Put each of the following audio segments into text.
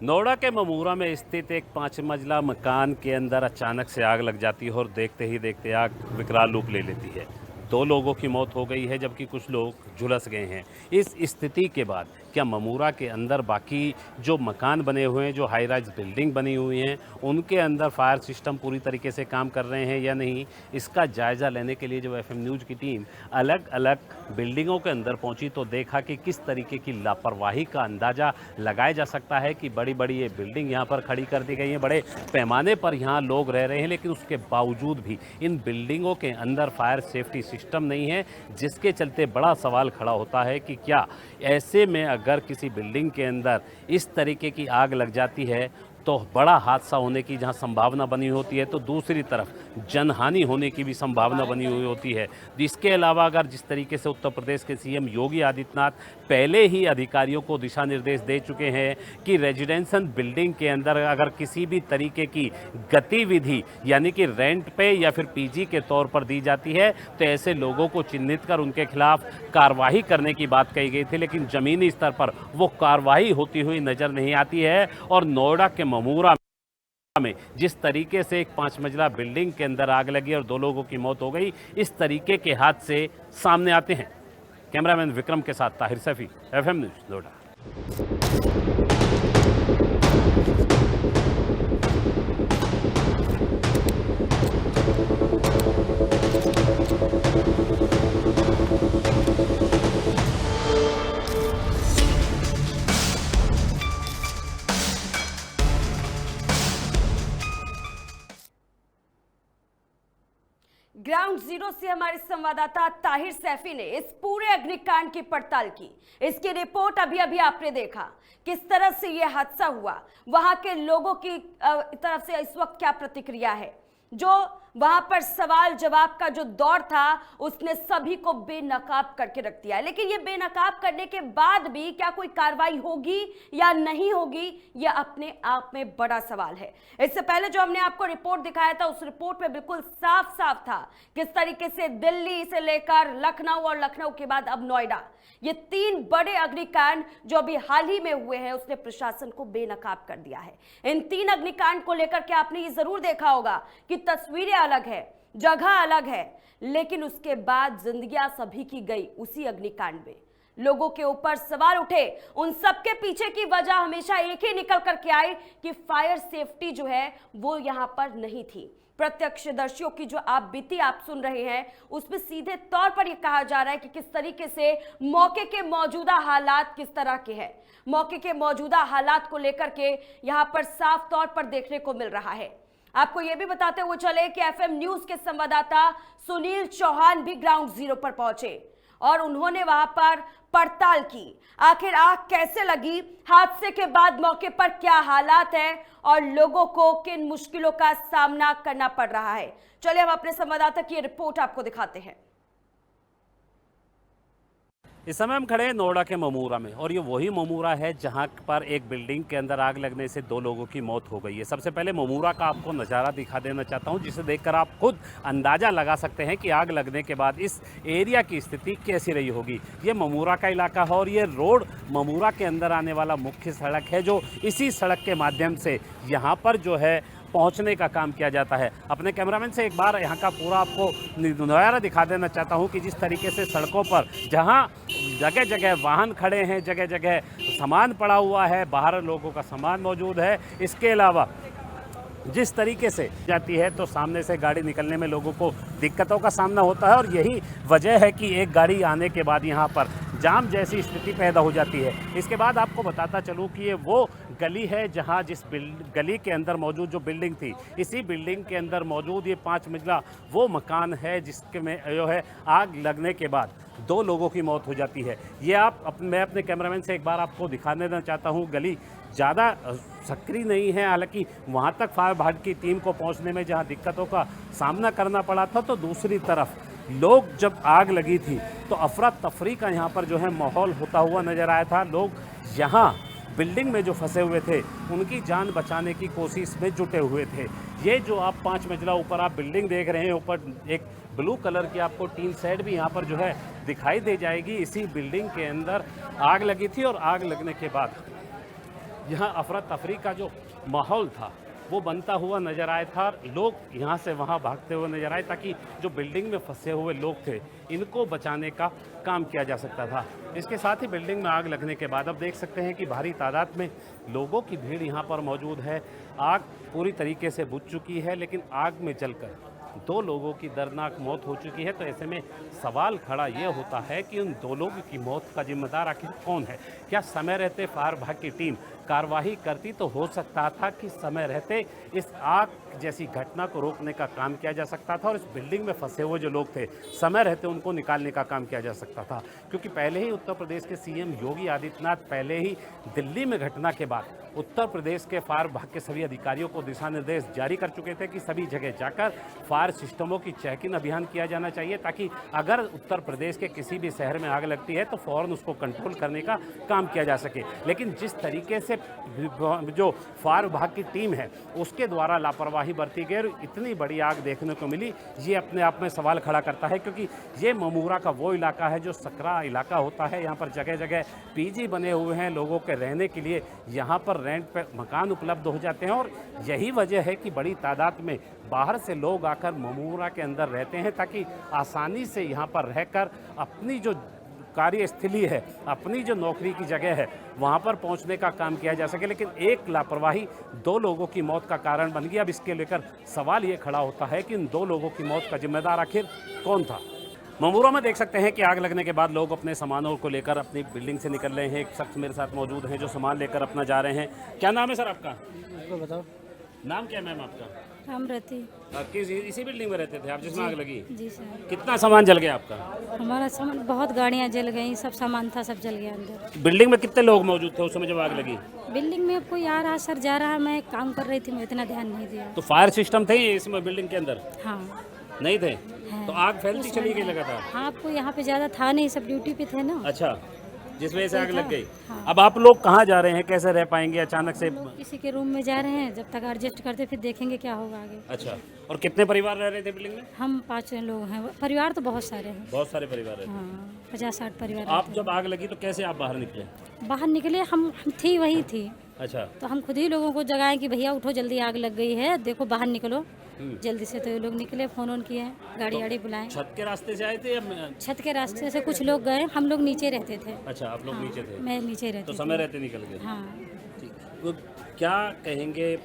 नोएडा के ममूरा में स्थित एक 5 मंजिला मकान के अंदर अचानक से आग लग जाती है और देखते ही देखते आग विकराल रूप ले लेती है। 2 लोगों की मौत हो गई है जबकि कुछ लोग झुलस गए हैं। इस स्थिति के बाद क्या ममूरा के अंदर बाकी जो मकान बने हुए हैं, जो हाई राइज बिल्डिंग बनी हुई हैं, उनके अंदर फायर सिस्टम पूरी तरीके से काम कर रहे हैं या नहीं, इसका जायज़ा लेने के लिए जब एफएम न्यूज़ की टीम अलग अलग बिल्डिंगों के अंदर पहुंची तो देखा कि किस तरीके की लापरवाही का अंदाज़ा लगाया जा सकता है कि बड़ी बड़ी ये बिल्डिंग यहाँ पर खड़ी कर दी गई हैं, बड़े पैमाने पर यहाँ लोग रह रहे हैं, लेकिन उसके बावजूद भी इन बिल्डिंगों के अंदर फायर सेफ्टी सिस्टम नहीं है, जिसके चलते बड़ा सवाल खड़ा होता है कि क्या ऐसे में अगर किसी बिल्डिंग के अंदर इस तरीके की आग लग जाती है तो बड़ा हादसा होने की जहां संभावना बनी होती है, तो दूसरी तरफ जनहानि होने की भी संभावना बनी हुई होती है। इसके अलावा अगर जिस तरीके से उत्तर प्रदेश के सीएम योगी आदित्यनाथ पहले ही अधिकारियों को दिशा निर्देश दे चुके हैं कि रेजिडेंशियल बिल्डिंग के अंदर अगर किसी भी तरीके की गतिविधि यानी कि रेंट पे या फिर पीजी के तौर पर दी जाती है तो ऐसे लोगों को चिन्हित कर उनके खिलाफ कार्रवाई करने की बात कही गई थी, लेकिन ज़मीनी स्तर पर वो कार्रवाई होती हुई नज़र नहीं आती है। और नोएडा के ममूरा में जिस तरीके से एक 5 मंजिला बिल्डिंग के अंदर आग लगी और 2 लोगों की मौत हो गई, इस तरीके के हादसे सामने आते हैं। कैमरामैन विक्रम के साथ Tahir Saifi, FM news Noida. Ground zero से हमारे संवाददाता ताहिर सैफी ने इस पूरे अग्निकांड की पड़ताल की। इसकी रिपोर्ट अभी अभी आपने देखा किस तरह से यह हादसा हुआ, वहां के लोगों की तरफ से इस वक्त क्या प्रतिक्रिया है। जो वहां पर सवाल जवाब का जो दौर था उसने सभी को बेनकाब करके रख दिया, लेकिन ये बेनकाब करने के बाद भी क्या कोई कार्रवाई होगी या नहीं होगी, यह अपने आप में बड़ा सवाल है। इससे पहले जो हमने आपको रिपोर्ट दिखाया था उस रिपोर्ट में बिल्कुल साफ साफ था किस तरीके से दिल्ली से लेकर लखनऊ और लखनऊ के बाद अब नोएडा, ये 3 बड़े अग्निकांड जो अभी हाल ही में हुए हैं उसने प्रशासन को बेनकाब कर दिया है। इन 3 अग्निकांड को लेकर के आपने ये जरूर देखा होगा कि तस्वीरें अलग है, जगह अलग है, लेकिन उसके बाद जिंदगियां सभी की गई उसी अग्निकांड में। लोगों के ऊपर सवाल उठे, उन सबके पीछे की वजह हमेशा एक ही निकल करके आई कि फायर सेफ्टी जो है वो यहां पर नहीं थी। प्रत्यक्षदर्शियों की जो आप बीती आप सुन रहे हैं उसमें सीधे तौर पर यह कहा जा रहा है कि किस तरीके से मौके के मौजूदा हालात किस तरह के हैं। मौके के मौजूदा हालात को लेकर के यहां पर साफ तौर पर देखने को मिल रहा है। आपको यह भी बताते हुए चले कि एफएम न्यूज के संवाददाता सुनील चौहान भी ग्राउंड जीरो पर पहुंचे और उन्होंने वहां पर पड़ताल की। आखिर आग कैसे लगी, हादसे के बाद मौके पर क्या हालात हैं और लोगों को किन मुश्किलों का सामना करना पड़ रहा है। चलिए हम अपने संवाददाता की रिपोर्ट आपको दिखाते हैं। इस समय हम खड़े हैं नोएडा के ममूरा में और ये वही ममूरा है जहां पर एक बिल्डिंग के अंदर आग लगने से 2 लोगों की मौत हो गई है। सबसे पहले ममूरा का आपको नज़ारा दिखा देना चाहता हूं, जिसे देखकर आप खुद अंदाज़ा लगा सकते हैं कि आग लगने के बाद इस एरिया की स्थिति कैसी रही होगी। ये ममूरा का इलाका है और ये रोड ममूरा के अंदर आने वाला मुख्य सड़क है, जो इसी सड़क के माध्यम से यहाँ पर जो है पहुंचने का काम किया जाता है। अपने कैमरामैन से एक बार यहाँ का पूरा आपको नज़ारा दिखा देना चाहता हूँ कि जिस तरीके से सड़कों पर जहाँ जगह जगह वाहन खड़े हैं, जगह जगह सामान पड़ा हुआ है, बाहर लोगों का सामान मौजूद है। इसके अलावा जिस तरीके से जाती है तो सामने से गाड़ी निकलने में लोगों को दिक्कतों का सामना होता है और यही वजह है कि एक गाड़ी आने के बाद यहाँ पर जाम जैसी स्थिति पैदा हो जाती है। इसके बाद आपको बताता चलूँ कि ये वो गली है जहाँ जिस गली के अंदर मौजूद जो बिल्डिंग थी, इसी बिल्डिंग के अंदर मौजूद ये 5 मंजिला वो मकान है जिसके में जो है आग लगने के बाद 2 लोगों की मौत हो जाती है। ये मैं अपने कैमरामैन से एक बार आपको दिखाने देना चाहता हूँ। गली ज़्यादा सक्रिय नहीं है, हालांकि वहाँ तक फायर ब्रिगेड की टीम को पहुँचने में जहाँ दिक्कतों का सामना करना पड़ा था, तो दूसरी तरफ लोग जब आग लगी थी तो अफरा तफरी का यहाँ पर जो है माहौल होता हुआ नज़र आया था। लोग यहाँ बिल्डिंग में जो फंसे हुए थे उनकी जान बचाने की कोशिश में जुटे हुए थे। ये जो आप 5 मंजिला ऊपर आप बिल्डिंग देख रहे हैं, ऊपर एक ब्लू कलर की आपको टीन शेड भी यहाँ पर जो है दिखाई दे जाएगी। इसी बिल्डिंग के अंदर आग लगी थी और आग लगने के बाद यहाँ अफरा तफरी का जो माहौल था वो बनता हुआ नज़र आया था। लोग यहाँ से वहाँ भागते हुए नजर आए ताकि जो बिल्डिंग में फंसे हुए लोग थे इनको बचाने का काम किया जा सकता था। इसके साथ ही बिल्डिंग में आग लगने के बाद अब देख सकते हैं कि भारी तादाद में लोगों की भीड़ यहाँ पर मौजूद है। आग पूरी तरीके से बुझ चुकी है, लेकिन आग में जलकर 2 लोगों की दर्दनाक मौत हो चुकी है। तो ऐसे में सवाल खड़ा ये होता है कि उन 2 लोगों की मौत का जिम्मेदार आखिर कौन है। क्या समय रहते फायर विभाग की टीम कार्रवाई करती तो हो सकता था कि समय रहते इस आग जैसी घटना को रोकने का काम किया जा सकता था और इस बिल्डिंग में फंसे हुए जो लोग थे समय रहते उनको निकालने का काम किया जा सकता था। क्योंकि पहले ही उत्तर प्रदेश के सीएम योगी आदित्यनाथ पहले ही दिल्ली में घटना के बाद उत्तर प्रदेश के फायर विभाग के सभी अधिकारियों को दिशा निर्देश जारी कर चुके थे कि सभी जगह जाकर फायर सिस्टमों की चेकिंग अभियान किया जाना चाहिए, ताकि अगर उत्तर प्रदेश के किसी भी शहर में आग लगती है तो फौरन उसको कंट्रोल करने का काम किया जा सके। लेकिन जिस तरीके से जो फायर विभाग की टीम है उसके द्वारा लापरवाही बरती गई और इतनी बड़ी आग देखने को मिली, ये अपने आप में सवाल खड़ा करता है। क्योंकि ये ममूरा का वो इलाका है जो सकरा इलाका होता है। यहाँ पर जगह जगह पीजी बने हुए हैं, लोगों के रहने के लिए यहाँ पर रेंट पे मकान उपलब्ध हो जाते हैं और यही वजह है कि बड़ी तादाद में बाहर से लोग आकर ममूरा के अंदर रहते हैं ताकि आसानी से यहाँ पर रहकर अपनी जो कार्यस्थली है, अपनी जो नौकरी की जगह है, वहाँ पर पहुँचने का काम किया जा सके। लेकिन एक लापरवाही 2 लोगों की मौत का कारण बन गया। अब इसके लेकर सवाल ये खड़ा होता है कि इन 2 लोगों की मौत का जिम्मेदार आखिर कौन था। ममूरा में देख सकते हैं कि आग लगने के बाद लोग अपने सामानों को लेकर अपनी बिल्डिंग से निकल रहे हैं। एक शख्स मेरे साथ मौजूद हैं जो सामान लेकर अपना जा रहे हैं। क्या नाम है सर आपका? आपको बताओ। नाम क्या है मैम आपका? रामरती। किस इसी बिल्डिंग में रहते थे आप जिसमें आग लगी? जी सर। कितना सामान जल गया आपका? हमारा सामान बहुत गाड़ियाँ जल गई, सब सामान था सब जल गया अंदर। बिल्डिंग में कितने लोग मौजूद थे उस समय जब आग लगी? बिल्डिंग में कोई आ रहा सर जा रहा, मैं काम कर रही थी, मैं इतना ध्यान नहीं दिया। तो फायर सिस्टम थे इसमें बिल्डिंग के अंदर? हाँ नहीं थे। तो आग फैलती चली गई लगातार? हाँ, आपको यहाँ पे ज़्यादा था नहीं, सब ड्यूटी पे थे ना। अच्छा, जिस वजह से आग लग गई। हाँ। अब आप लोग कहाँ जा रहे हैं, कैसे रह पाएंगे अचानक से? लोग किसी के रूम में जा रहे हैं, जब तक एडजस्ट करते फिर देखेंगे क्या होगा आगे। अच्छा, और कितने परिवार रह रहे थे बिल्डिंग में? हम 5 लोग हैं, परिवार तो बहुत सारे हैं। बहुत सारे परिवार रहते। हाँ, 50-60 परिवार आप रहते जब आग लगी तो कैसे आप बाहर निकले? हैं। बाहर निकले हम थी वही थी, अच्छा, तो हम खुद ही लोगों को जगाएं कि भैया उठो जल्दी आग लग गई है, देखो बाहर निकलो जल्दी से। तो ये लोग निकले, फोन ऑन किए, गाड़ी वाड़ी बुलाएं। छत के रास्ते से आए थे या छत के रास्ते से कुछ लोग गए, हम लोग नीचे रहते थे। अच्छा, आप लोग हाँ, नीचे थे? मैं नीचे रहती तो थी। समय रहते निकल गए। हाँ, ठीक। तो क्या कहेंगे,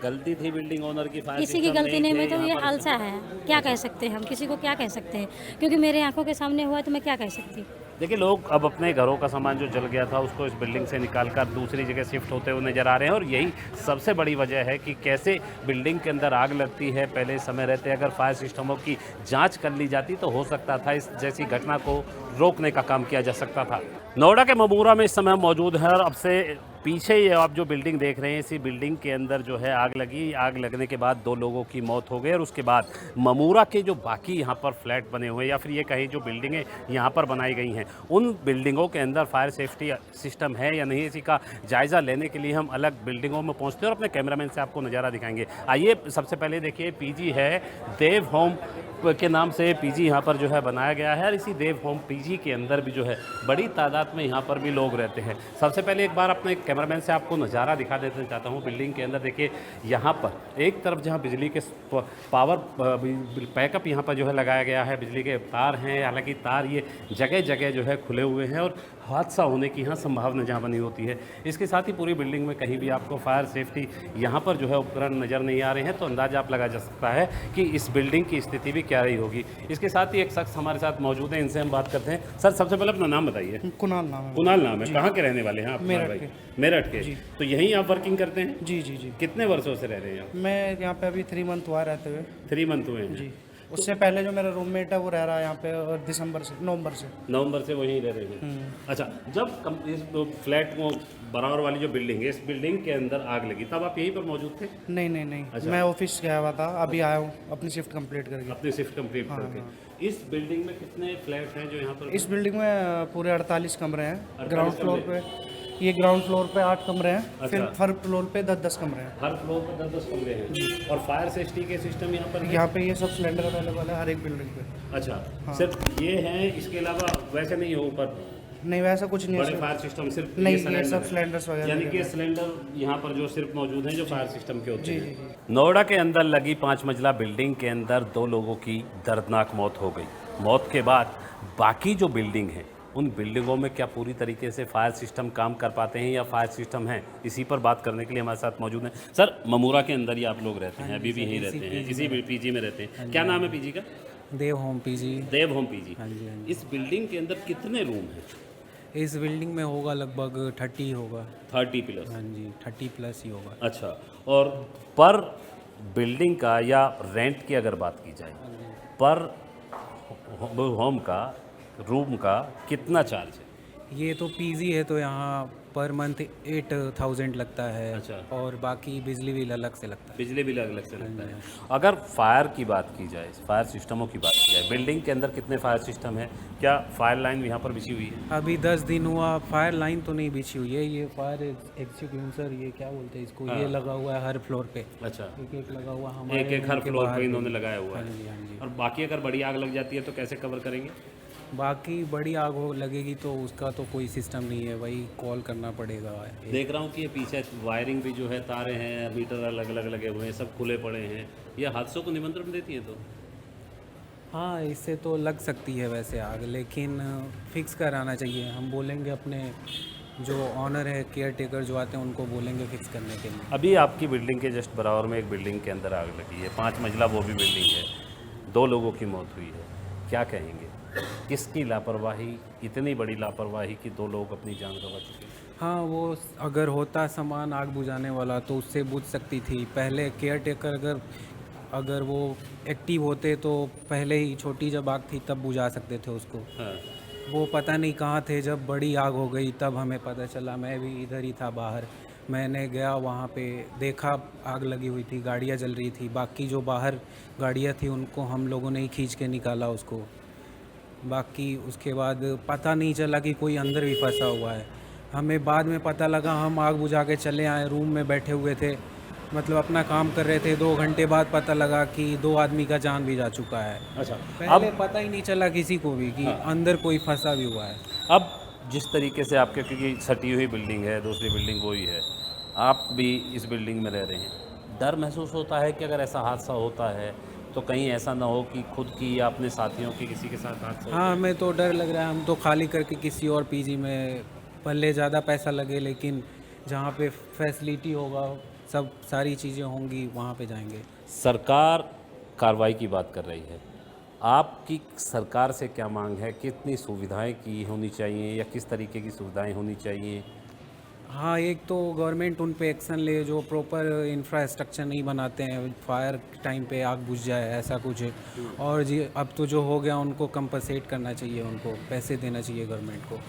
गलती थी बिल्डिंग ओनर की? फायर किसी की सिस्टम गलती नहीं, मैं तो थे ये यहाँ पर? हालसा है, क्या कह सकते हैं हम, किसी को क्या कह सकते हैं, क्योंकि मेरे आंखों के सामने हुआ तो मैं क्या कह सकती। देखिए, लोग अब अपने घरों का सामान जो जल गया था उसको इस बिल्डिंग से निकालकर दूसरी जगह शिफ्ट होते हुए नजर आ रहे हैं और यही सबसे बड़ी वजह है कि कैसे बिल्डिंग के अंदर आग लगती है। पहले समय रहते अगर फायर सिस्टमों की जांच कर ली जाती तो हो सकता था इस जैसी घटना को रोकने का काम किया जा सकता था। नोएडा के ममूरा में इस समय मौजूद है और अब से पीछे ये आप जो बिल्डिंग देख रहे हैं, इसी बिल्डिंग के अंदर जो है आग लगी। आग लगने के बाद 2 लोगों की मौत हो गई और उसके बाद ममूरा के जो बाकी यहाँ पर फ्लैट बने हुए या फिर ये कहीं जो बिल्डिंगें यहाँ पर बनाई गई हैं उन बिल्डिंगों के अंदर फायर सेफ्टी सिस्टम है या नहीं, इसी का जायज़ा लेने के लिए हम अलग बिल्डिंगों में पहुँचते हैं और अपने कैमरामैन से आपको नज़ारा दिखाएंगे। आइए, सबसे पहले देखिए, पीजी है देव होम के नाम से पीजी यहाँ पर जो है बनाया गया है और इसी देव होम पीजी के अंदर भी जो है बड़ी तादाद में यहाँ पर भी लोग रहते हैं। सबसे पहले एक बार अपने कैमरामैन से आपको नज़ारा दिखा देना चाहता हूँ बिल्डिंग के अंदर। देखिए, यहाँ पर एक तरफ जहाँ बिजली के पावर बैकअप यहाँ पर जो है लगाया गया है, बिजली के तार हैं, हालांकि तार ये जगह जगह जो है खुले हुए हैं और हादसा होने की यहाँ संभावना जहाँ बनी होती है। इसके साथ ही पूरी बिल्डिंग में कहीं भी आपको फायर सेफ्टी यहाँ पर जो है उपकरण नज़र नहीं आ रहे हैं, तो अंदाजा आप लगा जा सकता है कि इस बिल्डिंग की स्थिति भी क्या रही होगी। इसके साथ ही एक शख्स हमारे साथ मौजूद है, इनसे हम बात करते हैं। सर, सबसे पहले अपना नाम बताइए। कुणाल नाम है। कुणाल नाम है, कहाँ के रहने वाले हैं आप? मेरठ के। मेरठ के। तो यहीं आप वर्किंग करते हैं? जी जी जी। कितने वर्षों से रह रहे हैं आप? मैं यहाँ पे अभी 3 मंथ हुआ रहते हुए। 3 मंथ हुए हैं जी। उससे पहले जो मेरा रूममेट है वो रह रहा है यहाँ पे नवंबर से वहीं रह रहे हैं। अच्छा, जब इस फ्लैट को बराबर वाली जो बिल्डिंग है, इस बिल्डिंग के अंदर आग लगी तब आप यहीं पर मौजूद थे? नहीं। अच्छा। मैं ऑफिस गया हुआ था, अभी आया हूँ अपनी शिफ्ट कंप्लीट करके। अपनी शिफ्ट कंप्लीट करके। इस बिल्डिंग में कितने फ्लैट हैं जो यहाँ पर? इस बिल्डिंग में पूरे 48 कमरे हैं। 48 ग्राउंड फ्लोर पे, ये ग्राउंड फ्लोर पे 8 कमरे हैं। फिर अच्छा। हर फ्लोर पे 10-10 कमरे हैं। हर फ्लोर पर 10-10 कमरे हैं। और फायर सेफ्टी के सिस्टम यहाँ पर है? यहाँ पे ये सब सिलेंडर अवेलेबल है हर एक बिल्डिंग पे। अच्छा, सिर्फ ये हैं, इसके अलावा वैसे नहीं हो ऊपर? नहीं वैसा कुछ नहीं है बड़े सर। फायर सिस्टम सिर्फ नहीं, ये ये सिलेंडर सब है। सिलेंडर्स वगैरह यानी कि लगे हैं। सिलेंडर यहाँ पर जो सिर्फ मौजूद हैं जो फायर सिस्टम के होते जी हैं। जी जी। नोएडा के अंदर लगी 5 मंजिला बिल्डिंग के अंदर 2 लोगों की दर्दनाक मौत हो गई। मौत के बाद बाकी जो बिल्डिंग हैं उन बिल्डिंगों में क्या पूरी तरीके से फायर सिस्टम काम कर पाते हैं या फायर सिस्टम हैं, इसी पर बात करने के लिए हमारे साथ मौजूद हैं। सर, ममूरा के अंदर ही आप लोग रहते हैं, अभी भी यहीं रहते हैं, इसी पीजी में रहते हैं। क्या नाम है पीजी का? देव होम पीजी। देव होम पीजी। हाँ जी, हाँ जी। इस बिल्डिंग के अंदर कितने रूम हैं? इस बिल्डिंग में होगा लगभग 30 होगा। 30 प्लस। हाँ जी, 30 प्लस ही होगा। अच्छा, और पर बिल्डिंग का या रेंट की अगर बात की जाए, पर होम का रूम का कितना चार्ज है? ये तो पीजी है तो यहाँ पर मंथ 8000 लगता है। अच्छा। और बाकी बिजली बिल अलग से लगता है। बिजली बिल अलग से लगता है। अगर फायर की बात की जाए, फायर सिस्टमों की बात की जाए, बिल्डिंग के अंदर कितने फायर सिस्टम है? क्या फायर लाइन यहाँ पर बिछी हुई है? अभी 10 दिन हुआ, फायर लाइन तो नहीं बिछी हुई है। ये फायर एक्सटिंग्विशर, ये क्या बोलते हैं इसको, ये लगा हुआ है हर फ्लोर पे। अच्छा, एक एक लगा हुआ एक एक हर के फ्लोर बाहर पे भी। इन्होंने लगाया हुआ हाँ है। जी, हाँ जी। और बाकी अगर बड़ी आग लग जाती है तो कैसे कवर करेंगे? बाकी बड़ी आग हो लगेगी तो उसका तो कोई सिस्टम नहीं है, वही कॉल करना पड़ेगा। देख रहा हूँ कि ये पीछे वायरिंग भी जो है, तारे हैं, मीटर अलग अलग लगे हुए हैं, सब खुले पड़े हैं। ये हादसों को निमंत्रण देती है तो? हाँ, इससे तो लग सकती है वैसे आग, लेकिन फिक्स कराना चाहिए। हम बोलेंगे अपने जो ऑनर है, केयर टेकर जो आते हैं उनको बोलेंगे फिक्स करने के लिए। अभी आपकी बिल्डिंग के जस्ट बराबर में एक बिल्डिंग के अंदर आग लगी है, 5 मंजिला वो भी बिल्डिंग है, 2 लोगों की मौत हुई है। क्या कहेंगे? किसकी लापरवाही, इतनी बड़ी लापरवाही कि 2 लोग अपनी जान गंवा चुके हैं? हाँ, वो अगर होता सामान आग बुझाने वाला तो उससे बुझ सकती थी। पहले केयर टेकर अगर वो एक्टिव होते तो पहले ही छोटी जब आग थी तब बुझा सकते थे उसको। हाँ। वो पता नहीं कहाँ थे, जब बड़ी आग हो गई तब हमें पता चला। मैं भी इधर ही था बाहर, मैंने गया वहाँ पे, देखा आग लगी हुई थी, गाड़ियाँ जल रही थी। बाकी जो बाहर गाड़ियाँ थी उनको हम लोगों ने ही खींच के निकाला उसको। बाकी उसके बाद पता नहीं चला कि कोई अंदर भी फंसा हुआ है। हमें बाद में पता लगा, हम आग बुझा के चले आए, रूम में बैठे हुए थे, मतलब अपना काम कर रहे थे। 2 घंटे बाद पता लगा कि 2 आदमी का जान भी जा चुका है। अच्छा, पहले पता ही नहीं चला किसी को भी कि अंदर कोई फंसा भी हुआ है। अब जिस तरीके से आपके, क्योंकि सटी हुई बिल्डिंग है, दूसरी बिल्डिंग वही है, आप भी इस बिल्डिंग में रह रहे हैं, डर महसूस होता है कि अगर ऐसा हादसा होता है तो कहीं ऐसा ना हो कि खुद की या अपने साथियों की किसी के साथ हादसा हो? हाँ, हमें तो डर लग रहा है। हम तो खाली करके किसी और पीजी में, भले ज़्यादा पैसा लगे लेकिन जहाँ पे फैसिलिटी होगा, सब सारी चीज़ें होंगी, वहाँ पे जाएंगे। सरकार कार्रवाई की बात कर रही है, आपकी सरकार से क्या मांग है? कितनी सुविधाएं की होनी चाहिए या किस तरीके की सुविधाएं होनी चाहिए? हाँ, एक तो गवर्नमेंट उन पे एक्शन ले जो प्रॉपर इंफ्रास्ट्रक्चर नहीं बनाते हैं, फायर टाइम पे आग बुझ जाए ऐसा कुछ। और जी अब तो जो हो गया उनको कंपनसेट करना चाहिए, उनको पैसे देना चाहिए गवर्नमेंट को।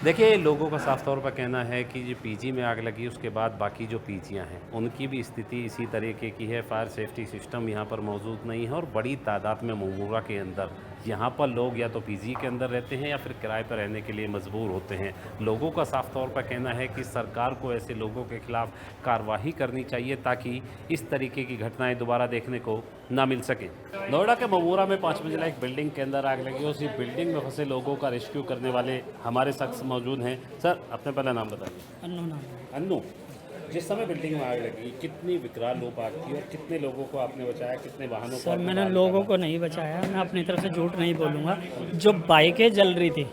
देखिए, लोगों का साफ तौर पर कहना है कि जो पीजी में आग लगी उसके बाद बाकी जो पीजियां हैं उनकी भी स्थिति इसी तरीके की है। फायर सेफ्टी सिस्टम यहाँ पर मौजूद नहीं है और बड़ी तादाद में ममूरा के अंदर यहाँ पर लोग या तो पीजी के अंदर रहते हैं या फिर किराए पर रहने के लिए मजबूर होते हैं। लोगों का साफ तौर पर कहना है कि सरकार को ऐसे लोगों के खिलाफ कार्रवाई करनी चाहिए ताकि इस तरीके की घटनाएं दोबारा देखने को ना मिल सके। नोएडा के ममूरा में 5 मंजिला एक बिल्डिंग के अंदर आग लगी, उसी बिल्डिंग में फंसे लोगों का रेस्क्यू करने वाले हमारे शख्स मौजूद हैं। सर, अपने पहला नाम बताइए। अन्नू नाम। अन्नू, जिस समय बिल्डिंग में आग लगी कितनी विकराल रूप आग थी और कितने लोगों को आपने बचाया, कितने वाहनों को सर आपने मैंने बाहर लोगों निकाला? को नहीं बचाया, मैं अपनी तरफ से झूठ नहीं बोलूँगा। जो बाइकें जल रही थी,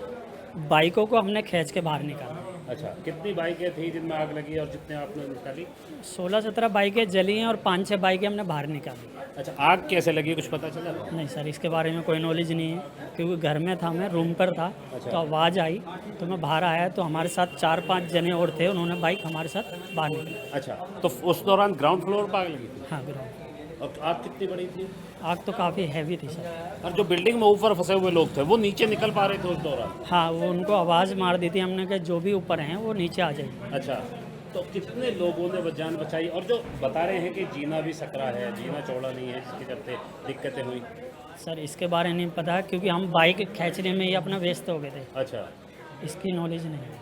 बाइकों को हमने खींच के बाहर निकाला। अच्छा, कितनी बाइकें थी जिनमें आग लगी और जितने आपने निकाली? 16-17 बाइकें जली हैं और 5-6 बाइकें हमने बाहर निकाली। अच्छा, आग कैसे लगी कुछ पता चला? नहीं सर, इसके बारे में कोई नॉलेज नहीं है क्योंकि घर में था, मैं रूम पर था। तो आवाज़ आई तो मैं बाहर आया तो हमारे साथ 4-5 जने और थे, उन्होंने बाइक हमारे साथ बाहर निकाली। अच्छा, तो उस दौरान ग्राउंड फ्लोर पर आग लगी थी हाँ ग्राउंड। और आग कितनी बड़ी थी? आग तो काफ़ी हैवी थी सर। और जो बिल्डिंग में ऊपर फंसे हुए लोग थे वो नीचे निकल पा रहे थे उस दौरान? हाँ, वो उनको आवाज़ मार दी थी हमने कि जो भी ऊपर हैं वो नीचे आ जाए। अच्छा, तो कितने लोगों ने जान बचाई? और जो बता रहे हैं कि जीना भी सकरा है, जीना चौड़ा नहीं है, जिसके चलते दिक्कतें हुई? सर इसके बारे में नहीं पता क्योंकि हम बाइक खींचने में ही अपना व्यस्त हो गए थे, अच्छा, इसकी नॉलेज नहीं है।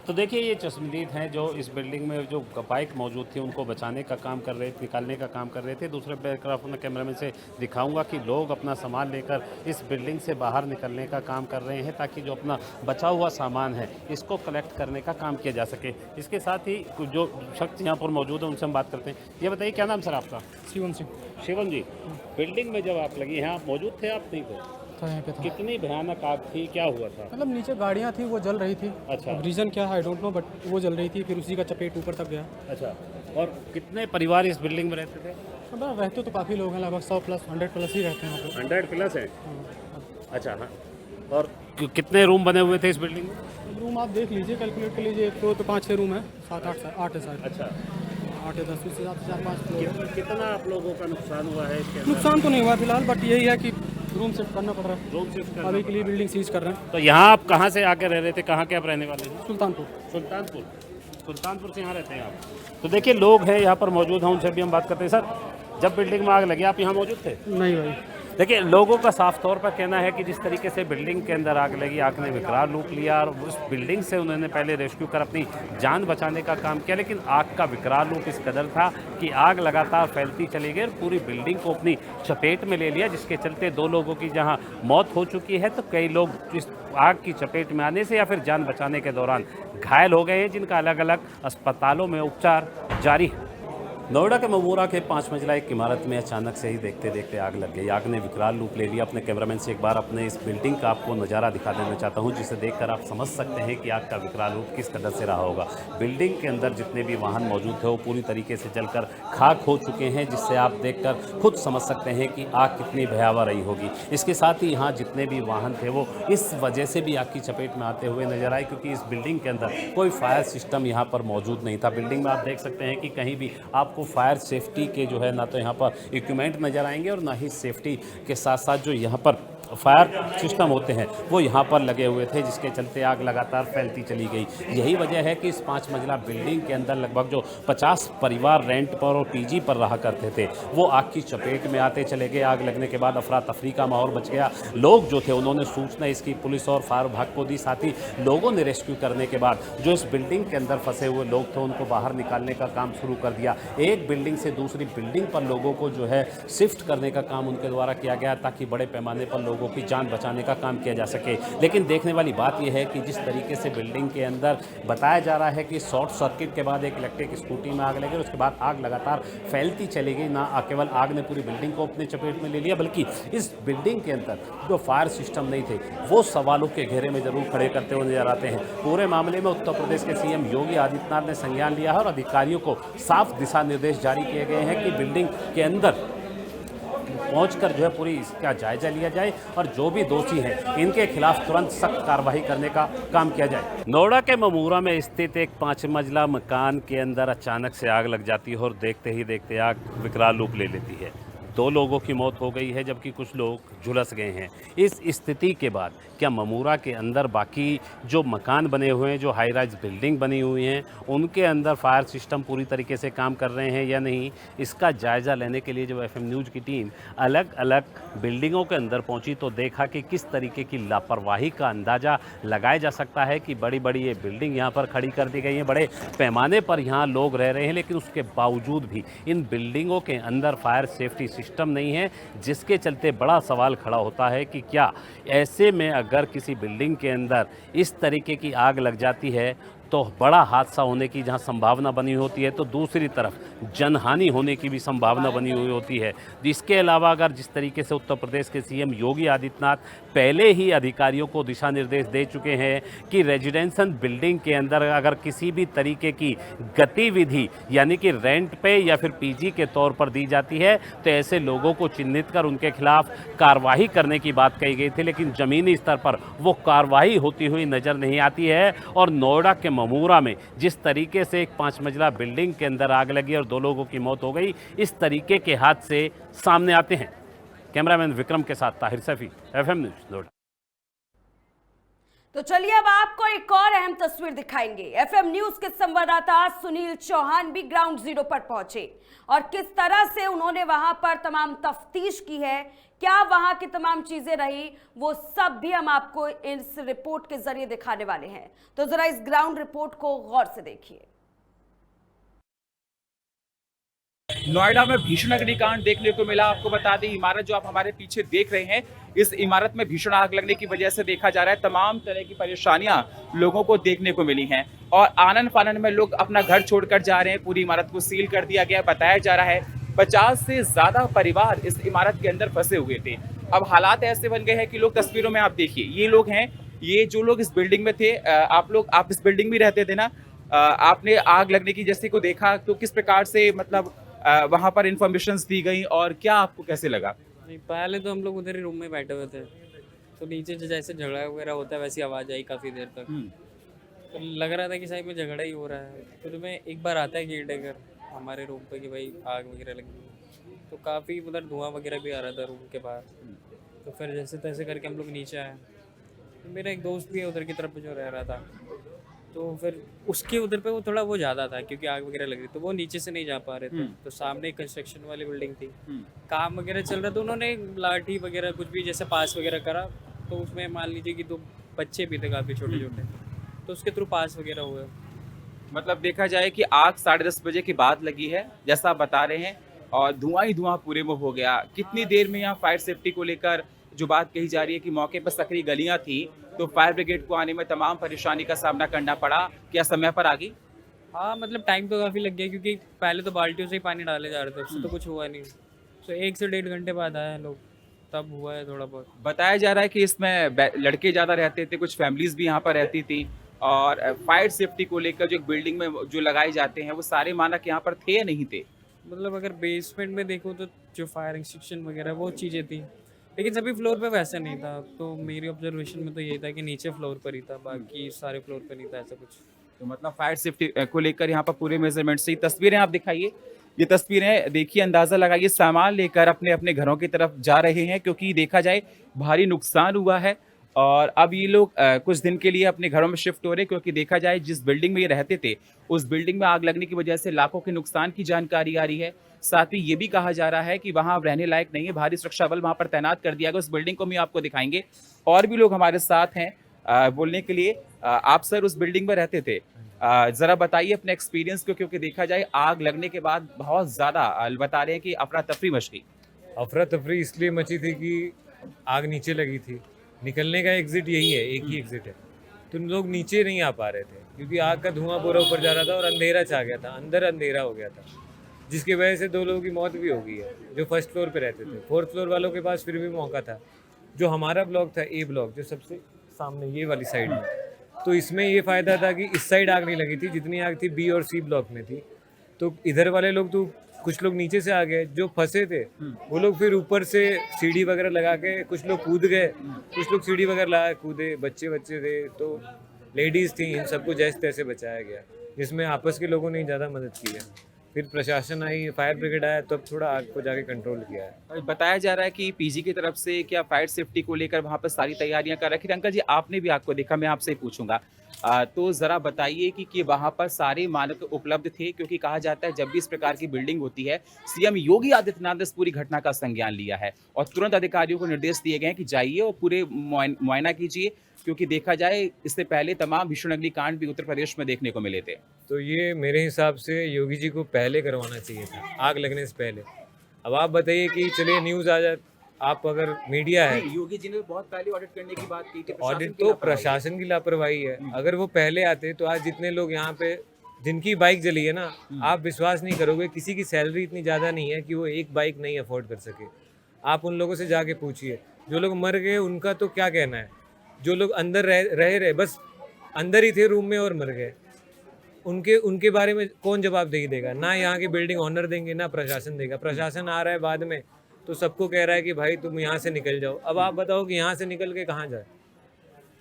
तो देखिए ये चश्मदीद हैं जो इस बिल्डिंग में जो बाइक मौजूद थी उनको बचाने का काम कर रहे थे, निकालने का काम कर रहे थे। दूसरे तरफ मैं कैमरामैन से दिखाऊंगा कि लोग अपना सामान लेकर इस बिल्डिंग से बाहर निकलने का काम कर रहे हैं ताकि जो अपना बचा हुआ सामान है इसको कलेक्ट करने का काम किया जा सके। इसके साथ ही जो शख्स यहाँ पर मौजूद है उनसे हम बात करते हैं। ये बताइए क्या नाम सर आपका? शिवम सिंह शिवम जी, बिल्डिंग में जब आग लगी यहाँ आप मौजूद थे, आप नहीं थे? था यहाँ पे था। कितनी भयानक आग थी, क्या हुआ था? मतलब नीचे गाड़ियाँ थी वो जल रही थी। अच्छा। रीज़न क्या है आई डोंट नो, बट वो जल रही थी, फिर उसी का चपेट ऊपर तक गया। अच्छा, और कितने परिवार इस बिल्डिंग में रहते थे? मतलब रहते तो काफ़ी लोग हैं, लगभग 100 प्लस 100 प्लस ही रहते हैं यहाँ पे। 100 प्लस है। अच्छा, हाँ। और कितने रूम बने हुए थे इस बिल्डिंग में? रूम आप देख लीजिए, कैलकुलेट कर लीजिए, एक तो 5-6 रूम है, 7-8 है शायद। अच्छा, 8 या 10 से 4-5 कितना आप लोगों का नुकसान हुआ है इसके अंदर? नुकसान तो नहीं हुआ फिलहाल, बट यही है कि रूम शिफ्ट करना पड़ रहा है। रूम शिफ्ट करना अभी के लिए बिल्डिंग सीज कर रहे हैं। तो यहाँ आप कहाँ से आके रह रहे थे, कहाँ के आप रहने वाले हैं? सुल्तानपुर। सुल्तानपुर से यहाँ रहते हैं आप। तो देखिए लोग हैं यहाँ पर मौजूद हैं, उनसे भी हम बात करते हैं। सर, जब बिल्डिंग में आग लगी आप यहाँ मौजूद थे? नहीं भाई। देखिए लोगों का साफ तौर पर कहना है कि जिस तरीके से बिल्डिंग के अंदर आग लगी, आग ने विकराल रूप लिया और उस बिल्डिंग से उन्होंने पहले रेस्क्यू कर अपनी जान बचाने का काम किया, लेकिन आग का विकराल रूप इस कदर था कि आग लगातार फैलती चली गई और पूरी बिल्डिंग को अपनी चपेट में ले लिया, जिसके चलते 2 लोगों की जहां मौत हो चुकी है तो कई लोग इस आग की चपेट में आने से या फिर जान बचाने के दौरान घायल हो गए हैं, जिनका अलग अलग अस्पतालों में उपचार जारी है। नोएडा के ममूरा के 5 मंजिला एक इमारत में अचानक से ही देखते देखते आग लग गई। आग ने विकराल रूप ले लिया। अपने कैमरामैन से एक बार अपने इस बिल्डिंग का आपको नज़ारा दिखा देना चाहता हूं, जिसे देखकर आप समझ सकते हैं कि आग का विकराल रूप किस कदर से रहा होगा। बिल्डिंग के अंदर जितने भी वाहन मौजूद थे वो पूरी तरीके से जलकर खाक हो चुके हैं, जिससे आप देखकर खुद समझ सकते हैं कि आग कितनी भयावह रही होगी। इसके साथ ही यहाँ जितने भी वाहन थे वो इस वजह से भी आग की चपेट में आते हुए नजर आए क्योंकि इस बिल्डिंग के अंदर कोई फायर सिस्टम यहाँ पर मौजूद नहीं था। बिल्डिंग में आप देख सकते हैं कि कहीं भी आपको फायर सेफ्टी के जो है ना तो यहाँ पर इक्विपमेंट नज़र आएंगे और ना ही सेफ्टी के साथ साथ जो यहाँ पर फायर सिस्टम होते हैं वो यहाँ पर लगे हुए थे, जिसके चलते आग लगातार फैलती चली गई। यही वजह है कि इस 5 मंजिला बिल्डिंग के अंदर लगभग जो 50 परिवार रेंट पर और पीजी पर रहा करते थे वो आग की चपेट में आते चले गए। आग लगने के बाद अफरा तफरी का माहौल बच गया। लोग जो थे उन्होंने सूचना इसकी पुलिस और फायर विभाग को दी। साथ ही लोगों ने रेस्क्यू करने के बाद जो इस बिल्डिंग के अंदर फंसे हुए लोग थे उनको बाहर निकालने का काम शुरू कर दिया। एक बिल्डिंग से दूसरी बिल्डिंग पर लोगों को जो है शिफ्ट करने का काम उनके द्वारा किया गया ताकि बड़े पैमाने पर लोगों की जान बचाने का काम किया जा सके। लेकिन देखने वाली बात यह है कि जिस तरीके से बिल्डिंग के अंदर बताया जा रहा है कि शॉर्ट सर्किट के बाद एक इलेक्ट्रिक स्कूटी में आग लगी और उसके बाद आग लगातार फैलती चली गई। ना केवल आग ने पूरी बिल्डिंग को अपने चपेट में ले लिया बल्कि इस बिल्डिंग के अंदर जो फायर सिस्टम नहीं थे वो सवालों के घेरे में जरूर खड़े करते हुए नजर आते हैं। पूरे मामले में उत्तर प्रदेश के सीएम योगी आदित्यनाथ ने संज्ञान लिया है और अधिकारियों को साफ दिशा निर्देश जारी किए गए हैं कि बिल्डिंग के अंदर पहुंचकर जो है पूरी इसका जायजा लिया जाए और जो भी दोषी हैं इनके खिलाफ तुरंत सख्त कार्रवाई करने का काम किया जाए। नोएडा के ममूरा में स्थित एक 5 मंजिला मकान के अंदर अचानक से आग लग जाती है और देखते ही देखते आग विकराल रूप ले लेती है। 2 लोगों की मौत हो गई है जबकि कुछ लोग झुलस गए हैं। इस स्थिति के बाद क्या ममूरा के अंदर बाकी जो मकान बने हुए हैं, जो हाई राइज बिल्डिंग बनी हुई हैं, उनके अंदर फायर सिस्टम पूरी तरीके से काम कर रहे हैं या नहीं, इसका जायज़ा लेने के लिए जब एफएम न्यूज़ की टीम अलग अलग बिल्डिंगों के अंदर पहुंची तो देखा कि किस तरीके की लापरवाही का अंदाज़ा लगाया जा सकता है कि बड़ी बड़ी ये बिल्डिंग यहाँ पर खड़ी कर दी गई हैं, बड़े पैमाने पर यहाँ लोग रह रहे हैं, लेकिन उसके बावजूद भी इन बिल्डिंगों के अंदर फायर सेफ्टी सिस्टम नहीं है, जिसके चलते बड़ा सवाल खड़ा होता है कि क्या ऐसे में अगर किसी बिल्डिंग के अंदर इस तरीके की आग लग जाती है तो बड़ा हादसा होने की जहां संभावना बनी होती है तो दूसरी तरफ जनहानि होने की भी संभावना बनी हुई होती है। इसके अलावा अगर जिस तरीके से उत्तर प्रदेश के सीएम योगी आदित्यनाथ पहले ही अधिकारियों को दिशा निर्देश दे चुके हैं कि रेजिडेंशियल बिल्डिंग के अंदर अगर किसी भी तरीके की गतिविधि यानी कि रेंट पे या फिर पीजी के तौर पर दी जाती है तो ऐसे लोगों को चिन्हित कर उनके खिलाफ कार्रवाई करने की बात कही गई थी, लेकिन ज़मीनी स्तर पर वो कार्रवाई होती हुई नज़र नहीं आती है। और नोएडा के ममूरा में जिस तरीके से एक 5 मंजिला बिल्डिंग के अंदर आग लगी और 2 लोगों की मौत हो गई, इस तरीके के हादसे सामने आते हैं। कैमरामैन विक्रम के साथ ताहिर सैफी, एफएम न्यूज़ नोएडा। तो चलिए अब आपको एक और अहम तस्वीर दिखाएंगे। एफएम न्यूज के संवाददाता सुनील चौहान भी ग्राउंड जीरो पर पहुंचे और किस तरह से उन्होंने वहां पर तमाम तफ्तीश की है, क्या वहां की तमाम चीजें रही, वो सब भी हम आपको इस रिपोर्ट के जरिए दिखाने वाले हैं। तो जरा इस ग्राउंड रिपोर्ट को गौर से देखिए। नोएडा में भीषण अग्निकांड देखने को मिला। आपको बता दें, इमारत जो आप हमारे पीछे देख रहे हैं, इस इमारत में भीषण आग लगने की वजह से देखा जा रहा है तमाम तरह की परेशानियां लोगों को देखने को मिली हैं और आनन फानन में लोग अपना घर छोड़कर जा रहे हैं। पूरी इमारत को सील कर दिया गया। बताया जा रहा है 50 से ज्यादा परिवार इस इमारत के अंदर फंसे हुए थे। अब हालात ऐसे बन गए हैं कि लोग, तस्वीरों में आप देखिए, ये लोग हैं, ये जो लोग इस बिल्डिंग में थे, आप इस बिल्डिंग में रहते थे ना, आपने आग लगने की जैसे को देखा तो किस प्रकार से मतलब वहां पर इंफॉर्मेशंस दी गई और क्या आपको कैसे लगा? नहीं, पहले तो हम लोग उधर ही रूम में बैठे हुए थे, तो नीचे जैसे झगड़ा वगैरह होता है वैसी आवाज़ आई काफ़ी देर तक। तो लग रहा था कि शायद में झगड़ा ही हो रहा है। फिर में एक बार आता है केयर टेकर हमारे रूम पे कि भाई आग वगैरह लगी है, तो काफ़ी उधर धुआं वगैरह भी आ रहा था रूम के बाहर। तो फिर जैसे तैसे करके हम लोग नीचे आए। तो मेरा एक दोस्त भी है उधर की तरफ जो रह रहा था, तो फिर उसके उधर पे वो थोड़ा वो ज़्यादा था क्योंकि आग वगैरह लग रही, तो वो नीचे से नहीं जा पा रहे थे। तो सामने एक कंस्ट्रक्शन वाली बिल्डिंग थी, काम वगैरह चल रहा था, उन्होंने लाठी वगैरह कुछ भी जैसे पास वगैरह करा, तो उसमें मान लीजिए कि 2 बच्चे भी थे काफ़ी छोटे छोटे, तो उसके थ्रू पास वगैरह हुए। मतलब देखा जाए कि आग 10:30 बजे के बाद लगी है जैसा आप बता रहे हैं और धुआं ही धुआं पूरे में हो गया। कितनी देर में यहाँ फायर सेफ्टी को लेकर जो बात कही जा रही है कि मौके पर सकरी गलियां थी, तो फायर ब्रिगेड को आने में तमाम परेशानी का सामना करना पड़ा, क्या समय पर आ गई? हाँ, मतलब टाइम तो काफ़ी लग गया क्योंकि पहले तो बाल्टियों से ही पानी डाले जा रहे थे, उससे तो कुछ हुआ नहीं। तो 1 से 1.5 घंटे बाद आए लोग, तब हुआ है थोड़ा बहुत। बताया जा रहा है कि इसमें लड़के ज़्यादा रहते थे, कुछ फैमिलीज भी यहाँ पर रहती थी और फायर सेफ्टी को लेकर जो एक बिल्डिंग में जो लगाए जाते हैं वो सारे मानक यहाँ पर थे या नहीं थे? मतलब अगर बेसमेंट में देखो तो जो फायर एक्सटिंग्विशर वगैरह वो चीज़ें थी, लेकिन सभी फ्लोर पे वैसा नहीं था। तो मेरी ऑब्जर्वेशन में तो यही था कि नीचे फ्लोर पर ही था, बाकी सारे फ्लोर पर नहीं था ऐसा कुछ। तो मतलब फायर सेफ्टी को लेकर यहाँ पर पूरे मेजरमेंट से तस्वीरें आप दिखाइए, ये तस्वीरें देखिए, अंदाज़ा लगाइए, सामान लेकर अपने अपने घरों की तरफ जा रहे हैं क्योंकि देखा जाए भारी नुकसान हुआ है और अब ये लोग कुछ दिन के लिए अपने घरों में शिफ्ट हो रहे हैं क्योंकि देखा जाए जिस बिल्डिंग में ये रहते थे उस बिल्डिंग में आग लगने की वजह से लाखों के नुकसान की जानकारी आ रही है। साथ ही ये भी कहा जा रहा है कि वहाँ अब रहने लायक नहीं है, भारी सुरक्षा बल वहाँ पर तैनात कर दिया गया। उस बिल्डिंग को भी आपको दिखाएंगे और भी लोग हमारे साथ हैं बोलने के लिए। आप सर उस बिल्डिंग में रहते थे, ज़रा बताइए अपने एक्सपीरियंस को, क्योंकि देखा जाए आग लगने के बाद बहुत ज़्यादा बता रहे हैं कि अफरा तफरी मच गई। अफरा तफरी इसलिए मची थी कि आग नीचे लगी थी, निकलने का एग्जिट यही है, एक ही एग्जिट है, तो लोग नीचे नहीं आ पा रहे थे क्योंकि आग का धुआं पूरा ऊपर जा रहा था और अंधेरा छा गया था, अंदर अंधेरा हो गया था, जिसकी वजह से 2 लोगों की मौत भी हो गई है जो फर्स्ट फ्लोर पे रहते थे। 4th फ्लोर वालों के पास फिर भी मौका था। जो हमारा ब्लॉक था, ए ब्लॉक, जो सबसे सामने ये वाली साइड में, तो इसमें ये फ़ायदा था कि इस साइड आग नहीं लगी थी, जितनी आग थी बी और सी ब्लॉक में थी। तो इधर वाले लोग, तो कुछ लोग नीचे से आ गए, जो फंसे थे वो लोग फिर ऊपर से सीढ़ी वगैरह लगा के, कुछ लोग कूद गए, कुछ लोग सीढ़ी वगैरह लगा कूदे, बच्चे थे, तो लेडीज़ थी, इन सबको जैसे तैसे बचाया गया, जिसमें आपस के लोगों ने ज़्यादा मदद की है। फिर प्रशासन आई, फायर ब्रिगेड आया, तब थोड़ा आग को जाके कंट्रोल किया है। बताया जा रहा है कि पीजी की तरफ से क्या फायर सेफ्टी को लेकर वहाँ पर सारी तैयारियां कर रखी। अंकल जी, आपने भी आग को देखा, मैं आपसे ही पूछूंगा, तो ज़रा बताइए कि वहाँ पर सारे मानक उपलब्ध थे, क्योंकि कहा जाता है जब भी इस प्रकार की बिल्डिंग होती है सीएम योगी आदित्यनाथ ने इस पूरी घटना का संज्ञान लिया है और तुरंत अधिकारियों को निर्देश दिए गए हैं कि जाइए और पूरे मुआयना कीजिए, क्योंकि देखा जाए इससे पहले तमाम भीषण अग्निकांड भी उत्तर प्रदेश में देखने को मिले थे। तो ये मेरे हिसाब से योगी जी को पहले करवाना चाहिए था, आग लगने से पहले। अब आप बताइए कि चलिए न्यूज़ आ जाए, आप अगर मीडिया है, योगी जी ने बहुत पहले ऑडिट करने की बात की थी। ऑडिट तो प्रशासन की लापरवाही है। अगर वो पहले आते तो आज जितने लोग यहाँ पे, जिनकी बाइक जली है ना, आप विश्वास नहीं करोगे, किसी की सैलरी इतनी ज़्यादा नहीं है कि वो एक बाइक नहीं अफोर्ड कर सके। आप उन लोगों से जाके पूछिए, जो लोग मर गए उनका तो क्या कहना है, जो लोग अंदर रहे बस अंदर ही थे रूम में और मर गए, उनके बारे में कौन जवाबदेही देगा? ना यहाँ की बिल्डिंग ऑनर देंगे, ना प्रशासन देगा। प्रशासन आ रहा है बाद में तो सबको कह रहा है कि भाई तुम यहाँ से निकल जाओ। अब आप बताओ कि यहाँ से निकल के कहाँ जाए?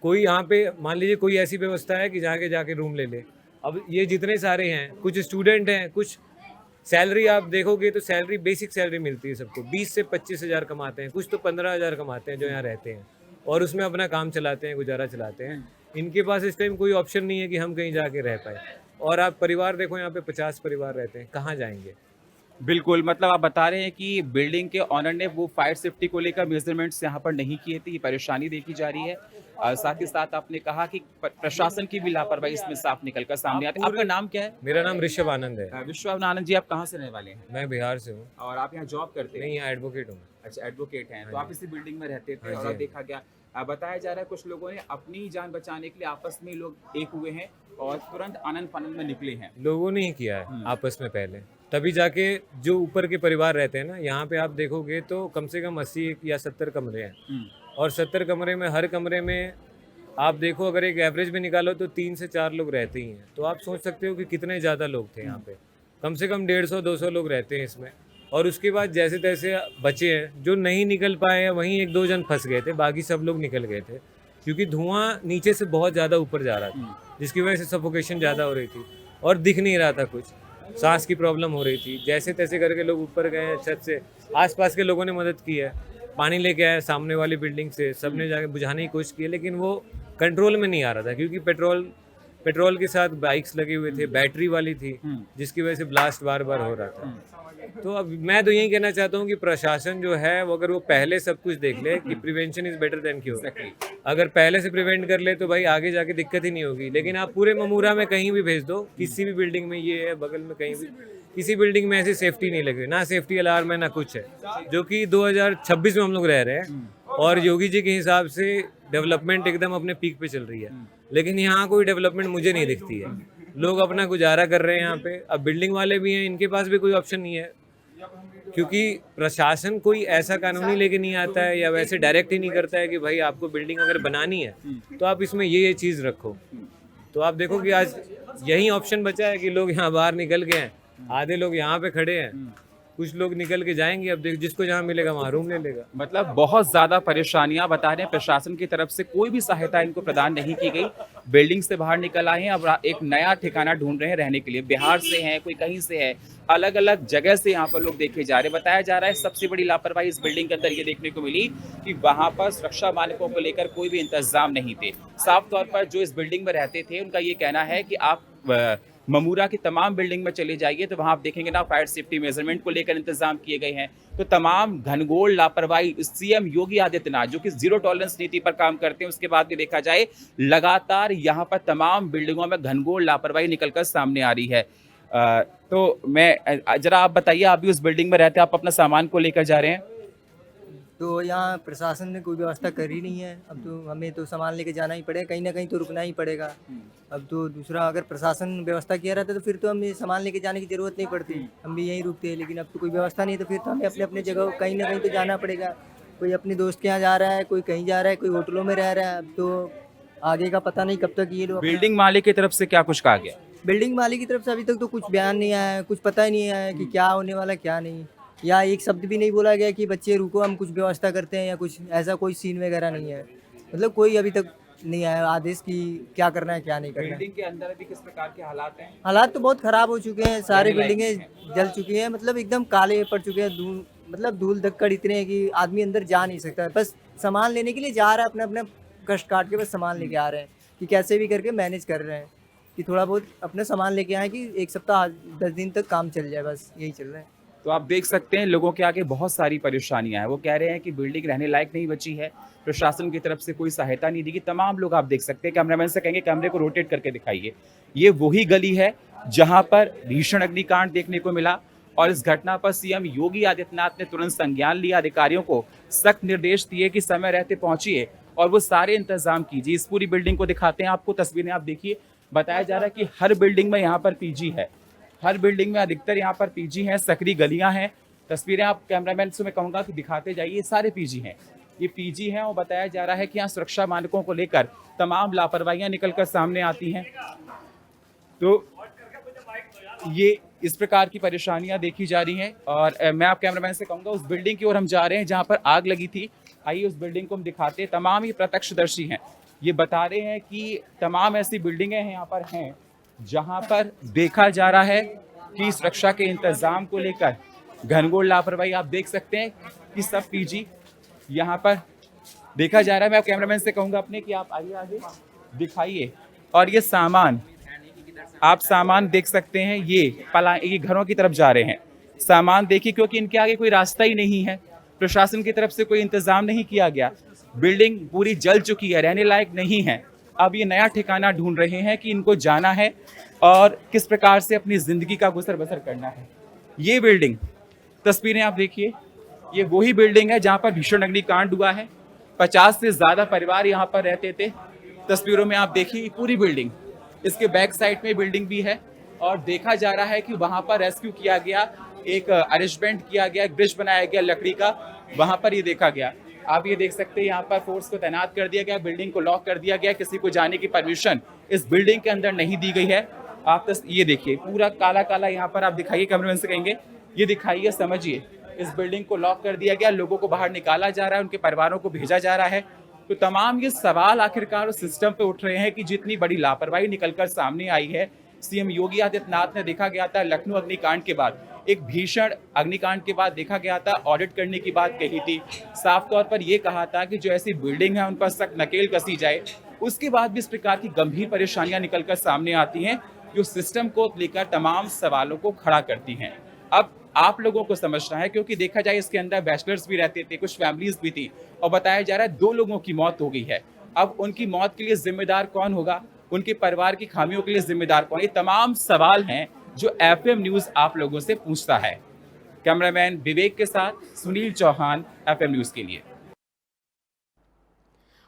कोई यहाँ पे मान लीजिए कोई ऐसी व्यवस्था है कि जाके रूम ले ले। अब ये जितने सारे हैं, कुछ स्टूडेंट हैं, कुछ सैलरी आप देखोगे तो सैलरी, बेसिक सैलरी मिलती है सबको, 20 से 25 हज़ार कमाते हैं, कुछ तो 15 हज़ार कमाते हैं जो यहाँ रहते हैं और उसमें अपना काम चलाते हैं, गुजारा चलाते हैं। इनके पास इस टाइम कोई ऑप्शन नहीं है कि हम कहीं जाके रह पाए। और आप परिवार देखो, यहाँ पे 50 परिवार रहते हैं, कहाँ जाएंगे? बिल्कुल, मतलब आप बता रहे हैं कि बिल्डिंग के ऑनर ने वो फायर सेफ्टी को लेकर मेजरमेंट्स यहाँ पर नहीं किए थे, ये परेशानी देखी जा रही है। साथ ही साथ आपने कहा कि प्रशासन की भी लापरवाही इसमें साफ निकल कर सामने आती है। आपका नाम क्या है? मेरा नाम ऋषभ आनंद है। विश्व आनंद जी, आप कहाँ से रहने वाले हैं? मैं बिहार से हूँ। और आप यहाँ जॉब करते हैं? नहीं, यहाँ एडवोकेट हूँ। अच्छा, एडवोकेट हैं। तो हाँ आप इसी बिल्डिंग में रहते थे हाँ और जी। देखा गया, बताया जा रहा है कुछ लोगों ने अपनी जान बचाने के लिए आपस में लोग एक हुए हैं और तुरंत आनंद फानंद में निकले हैं। लोगों ने ही किया है आपस में पहले, तभी जाके जो ऊपर के परिवार रहते हैं ना, यहाँ पे आप देखोगे तो कम से कम 80 या 70 कमरे हैं। और 70 कमरे में हर कमरे में आप देखो, अगर एक एवरेज में निकालो तो 3 से 4 लोग रहते ही हैं। तो आप सोच सकते हो कि कितने ज़्यादा लोग थे यहाँ पे। कम से कम 150-200 लोग रहते हैं इसमें। और उसके बाद जैसे तैसे बचे हैं, जो नहीं निकल पाए हैं वहीं 1-2 जन फंस गए थे, बाकी सब लोग निकल गए थे, क्योंकि धुआं नीचे से बहुत ज़्यादा ऊपर जा रहा था, जिसकी वजह से सफोकेशन ज़्यादा हो रही थी और दिख नहीं रहा था कुछ, सांस की प्रॉब्लम हो रही थी। जैसे तैसे करके लोग ऊपर गए हैं छत से, आसपास के लोगों ने मदद की है, पानी लेके आए सामने वाली बिल्डिंग से, सबने जाके बुझाने की कोशिश की, लेकिन वो कंट्रोल में नहीं आ रहा था, क्योंकि पेट्रोल के साथ बाइक्स लगी हुई थे, बैटरी वाली थी, जिसकी वजह से ब्लास्ट बार बार हो रहा था। तो अब मैं तो यही कहना चाहता हूँ कि प्रशासन जो है वो, अगर वो पहले सब कुछ देख ले कि prevention is better than cure, अगर पहले से प्रिवेंट कर ले तो भाई आगे जाके दिक्कत ही नहीं होगी। लेकिन आप पूरे ममूरा में कहीं भी भेज दो, किसी भी बिल्डिंग में, ये है बगल में कहीं भी, किसी बिल्डिंग में ऐसी सेफ्टी नहीं लगी, ना सेफ्टी अलार्म है ना कुछ है, जो कि 2026 में हम लोग रह रहे हैं। और योगी जी के हिसाब से डेवलपमेंट एकदम अपने पीक पे चल रही है, लेकिन यहाँ कोई डेवलपमेंट मुझे नहीं दिखती है। लोग अपना गुजारा कर रहे हैं यहाँ पे। अब बिल्डिंग वाले भी हैं, इनके पास भी कोई ऑप्शन नहीं है, क्योंकि प्रशासन कोई ऐसा कानून ही लेके नहीं आता है या वैसे डायरेक्ट ही नहीं करता है कि भाई आपको बिल्डिंग अगर बनानी है तो आप इसमें ये चीज़ रखो। तो आप देखो कि आज यही ऑप्शन बचा है कि लोग यहाँ बाहर निकल गए हैं, आधे लोग यहाँ पे खड़े हैं, कुछ लोग निकल के जाएंगे। अब देख, जिसको जहाँ मिलेगा वहाँ रूम ले लेगा। मतलब बहुत ज़्यादा परेशानियां बता रहे हैं, प्रशासन की तरफ से कोई भी सहायता इनको प्रदान नहीं की गई। बिल्डिंग से बाहर निकल आए हैं, अब एक नया ठिकाना ढूंढ रहे हैं रहने के लिए। बिहार से हैं, कोई कहीं से है, अलग अलग जगह से यहाँ पर लोग देखे जा रहे हैं। बताया जा रहा है सबसे बड़ी लापरवाही इस बिल्डिंग के अंदर ये देखने को मिली कि वहाँ पर सुरक्षा मानकों को लेकर कोई भी इंतजाम नहीं थे। साफ तौर पर जो इस बिल्डिंग में रहते थे उनका ये कहना है कि आप ममूरा की तमाम बिल्डिंग में चले जाइए तो वहाँ आप देखेंगे ना, फायर सेफ्टी मेजरमेंट को लेकर इंतजाम किए गए हैं। तो तमाम घनघोर लापरवाही सीएम योगी आदित्यनाथ, जो कि जीरो टॉलरेंस नीति पर काम करते हैं, उसके बाद भी देखा जाए लगातार यहाँ पर तमाम बिल्डिंगों में घनघोर लापरवाही निकलकर सामने आ रही है। तो मैं जरा आप बताइए, आप भी उस बिल्डिंग में रहते हैं, आप अपना सामान को लेकर जा रहे हैं, तो यहाँ प्रशासन ने कोई व्यवस्था करी नहीं है। अब तो हमें तो सामान लेके जाना ही पड़ेगा, कहीं ना कहीं तो रुकना ही पड़ेगा। अब तो दूसरा, अगर प्रशासन व्यवस्था किया रहता तो फिर तो हमें सामान लेके जाने की ज़रूरत नहीं पड़ती, हम भी यहीं रुकते हैं। लेकिन अब तो कोई व्यवस्था नहीं, तो फिर तो हमें अपने अपने जगह कहीं ना कहीं तो जाना पड़ेगा। कोई अपने दोस्त के यहाँ जा रहा है, कोई कहीं जा रहा है, कोई होटलों में रह रहा है। अब तो आगे का पता नहीं कब तक ये लोग। बिल्डिंग मालिक की तरफ से क्या कुछ कहा गया? बिल्डिंग मालिक की तरफ से अभी तक तो कुछ बयान नहीं आया है, कुछ पता ही नहीं आया है कि क्या होने वाला क्या नहीं, या एक शब्द भी नहीं बोला गया कि बच्चे रुको हम कुछ व्यवस्था करते हैं, या कुछ ऐसा कोई सीन वगैरह नहीं है। मतलब कोई अभी तक नहीं आया आदेश की क्या करना है क्या नहीं करना है। बिल्डिंग के अंदर अभी किस प्रकार के हालात हैं? हालात तो बहुत ख़राब हो चुके हैं, सारी बिल्डिंगें जल चुकी हैं, मतलब एकदम काले पड़ चुके हैं। मतलब धूल धक्कड़ इतने हैं कि आदमी अंदर जा नहीं सकता। बस सामान लेने के लिए जा रहा है, अपना अपना कष्ट काट के बस सामान लेके आ रहे हैं कि कैसे भी करके मैनेज कर रहे हैं कि थोड़ा बहुत अपना सामान लेके आए कि 1 सप्ताह 10 दिन तक काम चल जाए, बस यही चल रहा है। तो आप देख सकते हैं लोगों के आगे बहुत सारी परेशानियां हैं। वो कह रहे हैं कि बिल्डिंग रहने लायक नहीं बची है, प्रशासन की तरफ से कोई सहायता नहीं दी गई। तमाम लोग आप देख सकते हैं, कैमरामैन से कहेंगे कैमरे को रोटेट करके दिखाइए। ये वही गली है जहां पर भीषण अग्निकांड देखने को मिला और इस घटना पर सीएम योगी आदित्यनाथ ने तुरंत संज्ञान लिया, अधिकारियों को सख्त निर्देश दिए कि समय रहते पहुंचिए और वो सारे इंतजाम कीजिए। इस पूरी बिल्डिंग को दिखाते हैं आपको, तस्वीरें आप देखिए। बताया जा रहा है कि हर बिल्डिंग में यहाँ पर पीजी है, हर बिल्डिंग में अधिकतर यहाँ पर पीजी हैं, सकरी गलियां हैं। तस्वीरें आप कैमरामैन से मैं कहूँगा कि दिखाते जाइए, सारे पीजी हैं, ये पीजी हैं। और बताया जा रहा है कि यहाँ सुरक्षा मानकों को लेकर तमाम लापरवाहियाँ निकलकर सामने आती हैं। तो ये इस प्रकार की परेशानियाँ देखी जा रही हैं। और मैं आप कैमरामैन से कहूँगा उस बिल्डिंग की ओर हम जा रहे हैं जहाँ पर आग लगी थी। आइए उस बिल्डिंग को हम दिखाते हैं। तमाम ही प्रत्यक्षदर्शी हैं, ये बता रहे हैं कि तमाम ऐसी बिल्डिंगें यहाँ पर हैं जहां पर देखा जा रहा है कि सुरक्षा के इंतजाम को लेकर घनघोर लापरवाही। आप देख सकते हैं कि सब पीजी यहाँ पर देखा जा रहा है। मैं कैमरामैन से कहूँगा अपने कि आप आइए आगे। दिखाइए। और ये सामान, आप सामान देख सकते हैं, ये घरों की तरफ जा रहे हैं। सामान देखिए, क्योंकि इनके आगे कोई रास्ता ही नहीं है, प्रशासन की तरफ से कोई इंतजाम नहीं किया गया। बिल्डिंग पूरी जल चुकी है, रहने लायक नहीं है। अब ये नया ठिकाना ढूंढ रहे हैं कि इनको जाना है और किस प्रकार से अपनी जिंदगी का गुजर बसर करना है। ये बिल्डिंग, तस्वीरें आप देखिए, ये वही बिल्डिंग है जहां पर भीषण अग्निकांड हुआ है। 50 से ज्यादा परिवार यहाँ पर रहते थे। तस्वीरों में आप देखिए पूरी बिल्डिंग, इसके बैक साइड में बिल्डिंग भी है और देखा जा रहा है कि वहां पर रेस्क्यू किया गया, एक अरेंजमेंट किया गया, एक ब्रिज बनाया गया लकड़ी का, वहां पर ये देखा गया। आप ये देख सकते हैं, यहाँ पर फोर्स को तैनात कर दिया गया, बिल्डिंग को लॉक कर दिया गया, किसी को जाने की परमिशन इस बिल्डिंग के अंदर नहीं दी गई है। आप ये देखिए, पूरा काला काला यहाँ पर आप दिखाइए, कैमरामैन से कहेंगे ये दिखाइए, समझिए। इस बिल्डिंग को लॉक कर दिया गया, लोगों को बाहर निकाला जा रहा है, उनके परिवारों को भेजा जा रहा है। तो तमाम ये सवाल आखिरकार उस सिस्टम पे उठ रहे हैं कि जितनी बड़ी लापरवाही निकलकर सामने आई है। सीएम योगी आदित्यनाथ ने देखा गया था लखनऊ अग्निकांड के बाद, एक भीषण अग्निकांड के बाद देखा गया था, ऑडिट करने की बात कही थी। साफ तौर पर यह कहा था कि जो ऐसी बिल्डिंग है उन पर सख्त नकेल कसी जाए। उसके बाद भी इस प्रकार की गंभीर परेशानियां निकलकर सामने आती हैं जो सिस्टम को लेकर तमाम सवालों को खड़ा करती हैं। अब आप लोगों को समझना है, क्योंकि देखा जाए इसके अंदर बैचलर्स भी रहते थे, कुछ फैमिलीज भी थी, और बताया जा रहा है 2 लोगों की मौत हो गई है। अब उनकी मौत के लिए जिम्मेदार कौन होगा, उनके परिवार की खामियों के लिए जिम्मेदार कौन? ये तमाम सवाल हैं जो एफएम न्यूज आप लोगों से पूछता है। कैमरामैन विवेक के साथ सुनील चौहान, एफएम न्यूज के लिए।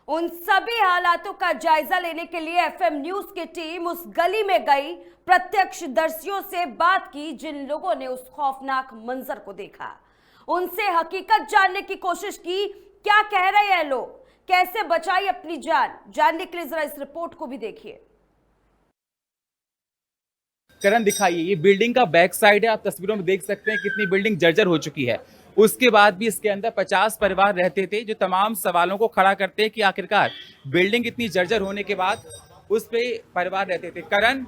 उन सभी हालातों का जायजा लेने के लिए एफएम न्यूज की टीम उस गली में गई, प्रत्यक्षदर्शियों से बात की जिन लोगों ने उस खौफनाक मंजर को देखा, उनसे हकीकत जानने की कोशिश की। क्या कह रहे हैं लोग, कैसे बचाई अपनी जान, जानने के लिए जरा इस रिपोर्ट को भी देखिए। करण दिखाइए, ये बिल्डिंग का बैक साइड है, आप तस्वीरों में देख सकते हैं कितनी बिल्डिंग जर्जर हो चुकी है। उसके बाद भी इसके अंदर 50 परिवार रहते थे, जो तमाम सवालों को खड़ा करते हैं कि आखिरकार बिल्डिंग इतनी जर्जर होने के बाद उस पे परिवार रहते थे। करण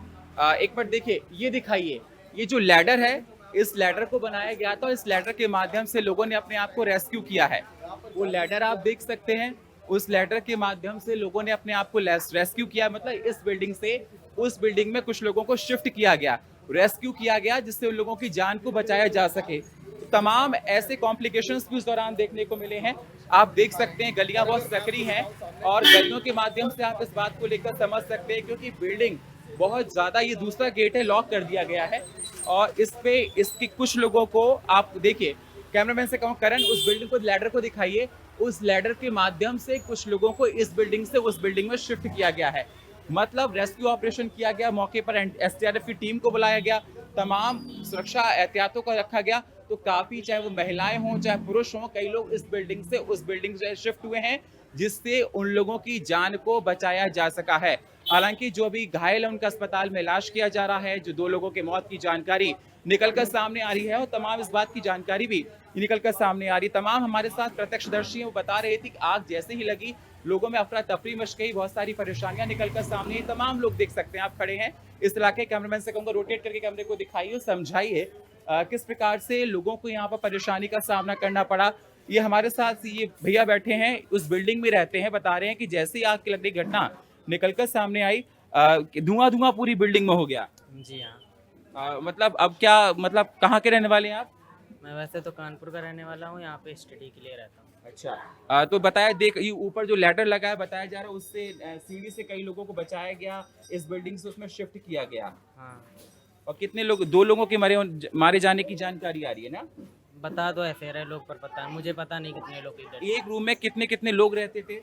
एक बार देखिए, ये दिखाइए, ये जो लैडर है, इस लैडर को बनाया गया था, इस लैडर के माध्यम से लोगों ने अपने आप को रेस्क्यू किया है। वो लैडर आप देख सकते हैं, उस लैडर के माध्यम से लोगों ने अपने आप को रेस्क्यू किया, मतलब इस बिल्डिंग से उस बिल्डिंग में कुछ लोगों को शिफ्ट किया गया, रेस्क्यू किया गया, जिससे उन लोगों की जान को बचाया जा सके। तमाम ऐसे कॉम्प्लिकेशंस भी उस दौरान देखने को मिले हैं। आप देख सकते हैं गलियां बहुत सकरी हैं और गलियों के माध्यम से आप इस बात को लेकर समझ सकते हैं, क्योंकि बिल्डिंग बहुत ज्यादा, ये दूसरा गेट है, लॉक कर दिया गया है और इस पे इसके कुछ लोगों को आप देखिए, कैमरामैन से कहूँ करण उस बिल्डिंग को, लैडर को दिखाइए, उस लैडर के माध्यम से कुछ लोगों को इस बिल्डिंग से उस बिल्डिंग में शिफ्ट किया गया है। मतलब रेस्क्यू ऑपरेशन किया गया, मौके पर एसडीआरएफ की टीम को बुलाया गया, तमाम सुरक्षा एहतियातों को रखा गया। तो काफी, चाहे वो महिलाएं हों चाहे पुरुष हों, कई लोग इस बिल्डिंग से उस बिल्डिंग से शिफ्ट हुए हैं, जिससे उन लोगों की जान को बचाया जा सका है। हालांकि जो भी घायल है उनका अस्पताल में इलाज किया जा रहा है। जो 2 लोगों की मौत की जानकारी निकलकर सामने आ रही है और तमाम इस बात की जानकारी भी निकलकर सामने आ रही है। तमाम हमारे साथ प्रत्यक्षदर्शी वो बता रहे थे कि आग जैसे ही लगी, लोगों में अफरा तफरी मच गई, बहुत सारी परेशानियां निकलकर सामने आई। तमाम लोग देख सकते हैं, आप खड़े हैं इस इलाके। कैमरामैन से कहूँगा रोटेट करके कैमरे को दिखाइए, समझाइए किस प्रकार से लोगों को यहाँ पर परेशानी का सामना करना पड़ा। ये हमारे साथ ये भैया बैठे हैं, उस बिल्डिंग में रहते हैं, बता रहे हैं कि जैसे ही आग की लगने की घटना निकलकर सामने आई, धुआं पूरी बिल्डिंग में हो गया। जी हाँ। मतलब अब क्या, मतलब कहाँ के रहने वाले हैं आप? मैं वैसे तो कानपुर का रहने वाला हूँ, यहाँ पे स्टडी के लिए रहता हूँ। अच्छा, तो बताया, देख ये ऊपर जो लैडर लगा है, बताया जा रहा है उससे सीढ़ी से कई लोगों को बचाया गया, इस बिल्डिंग से उसमें शिफ्ट किया गया। हाँ। और कितने लोग, 2 लोगों के मारे जाने की जानकारी आ रही है ना? बता दो ऐसे रहे लोग, पर पता है मुझे, पता नहीं कितने लोग इधर। एक रूम में कितने लोग रहते थे?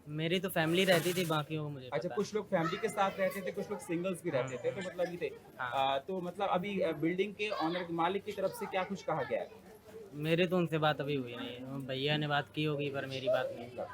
मेरी तो फैमिली रहती थी, बाकी वो मुझे अच्छा, कुछ लोग फैमिली के साथ रहते थे, कुछ लोग सिंगल्स भी रहते थे, तो मतलब ये थे। तो मतलब अभी बिल्डिंग के ऑनर, मालिक की तरफ से क्या कुछ कहा गया है? मेरे तो उनसे बात अभी हुई नहीं है, भैया ने बात की होगी पर मेरी बात नहीं।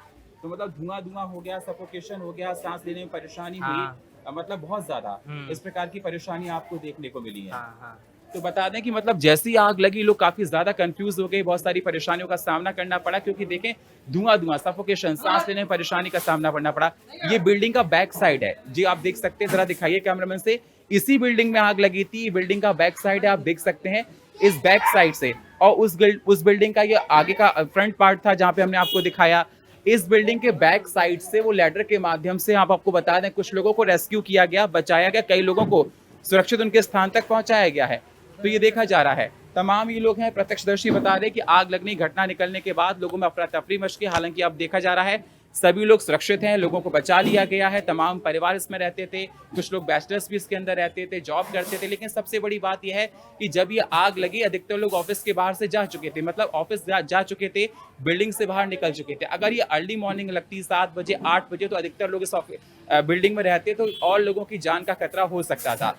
तो मतलब धुआं हो गया, सफोकेशन हो गया, सांस लेने में परेशानी हुई, मतलब बहुत ज्यादा इस प्रकार की परेशानी आपको देखने को मिली है। हाँ। तो बता दें कि मतलब जैसी आग लगी, लोग काफी ज्यादा कंफ्यूज हो गए, बहुत सारी परेशानियों का सामना करना पड़ा, क्योंकि देखें धुआं, सफोकेशन, सांस लेने में परेशानी का सामना करना पड़ा। ये बिल्डिंग का बैक साइड है जी, आप देख सकते हैं, जरा दिखाइए कैमरामैन से। इसी बिल्डिंग में आग लगी थी, बिल्डिंग का बैक साइड है, आप देख सकते हैं इस बैक साइड से। और उस बिल्डिंग का ये आगे का फ्रंट पार्ट था, जहाँ पे हमने आपको दिखाया। इस बिल्डिंग के बैक साइड से वो लैडर के माध्यम से आप आपको बता दें कुछ लोगों को रेस्क्यू किया गया, बचाया गया, कई लोगों को सुरक्षित उनके स्थान तक पहुंचाया गया है। तो ये देखा जा रहा है, तमाम ये लोग हैं प्रत्यक्षदर्शी बता रहे कि आग लगने की घटना निकलने के बाद लोगों में अफरा तफरी मच गई। हालांकि अब देखा जा रहा है सभी लोग सुरक्षित हैं, लोगों को बचा लिया गया है। तमाम परिवार इसमें रहते थे, कुछ लोग बैचलर्स भी इसके अंदर रहते थे, जॉब करते थे। लेकिन सबसे बड़ी बात यह है कि जब ये आग लगी अधिकतर लोग ऑफिस के बाहर से जा चुके थे, मतलब ऑफिस जा चुके थे, बिल्डिंग से बाहर निकल चुके थे। अगर ये अर्ली मॉर्निंग लगती 7 बजे 8 बजे तो अधिकतर लोग इस बिल्डिंग में रहते तो और लोगों की जान का खतरा हो सकता था।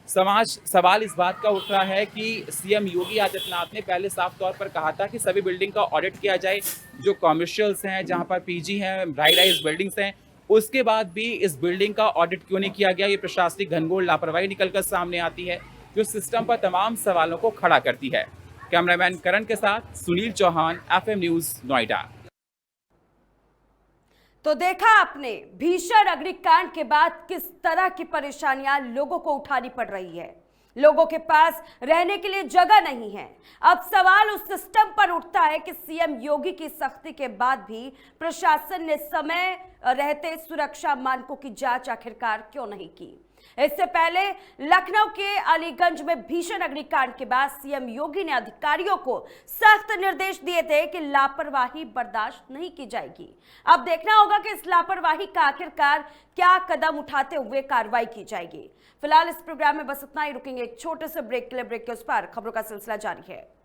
सवाल इस बात का उठ रहा है कि सीएम योगी आदित्यनाथ ने पहले साफ तौर पर कहा था कि सभी बिल्डिंग का ऑडिट किया जाए, जो कॉमर्शियल्स हैं, जहां पर पीजी हैं, हाई राइज बिल्डिंग्स हैं, उसके बाद भी इस बिल्डिंग का ऑडिट क्यों नहीं किया गया? ये प्रशासनिक घनघोर लापरवाही निकलकर सामने आती है, जो सिस्टम पर तमाम सवालों को खड़ा करती है। कैमरामैन करण के साथ सुनील चौहान, FM न्यूज़, नोएडा। तो देखा आपने भीषण अग्निकांड के बाद किस तरह की परेशानियां लोगों को उठानी पड़ रही है। लोगों के पास रहने के लिए जगह नहीं है। अब सवाल उस सिस्टम पर उठता है कि सीएम योगी की सख्ती के बाद भी प्रशासन ने समय रहते सुरक्षा मानकों की जांच आखिरकार क्यों नहीं की। इससे पहले लखनऊ के अलीगंज में भीषण अग्निकांड के बाद सीएम योगी ने अधिकारियों को सख्त निर्देश दिए थे कि लापरवाही बर्दाश्त नहीं की जाएगी। अब देखना होगा कि इस लापरवाही का आखिरकार क्या कदम उठाते हुए कार्रवाई की जाएगी। फिलहाल इस प्रोग्राम में बस इतना ही, रुकेंगे एक छोटे से ब्रेक के लिए। ब्रेक के उस पर खबरों का सिलसिला जारी है।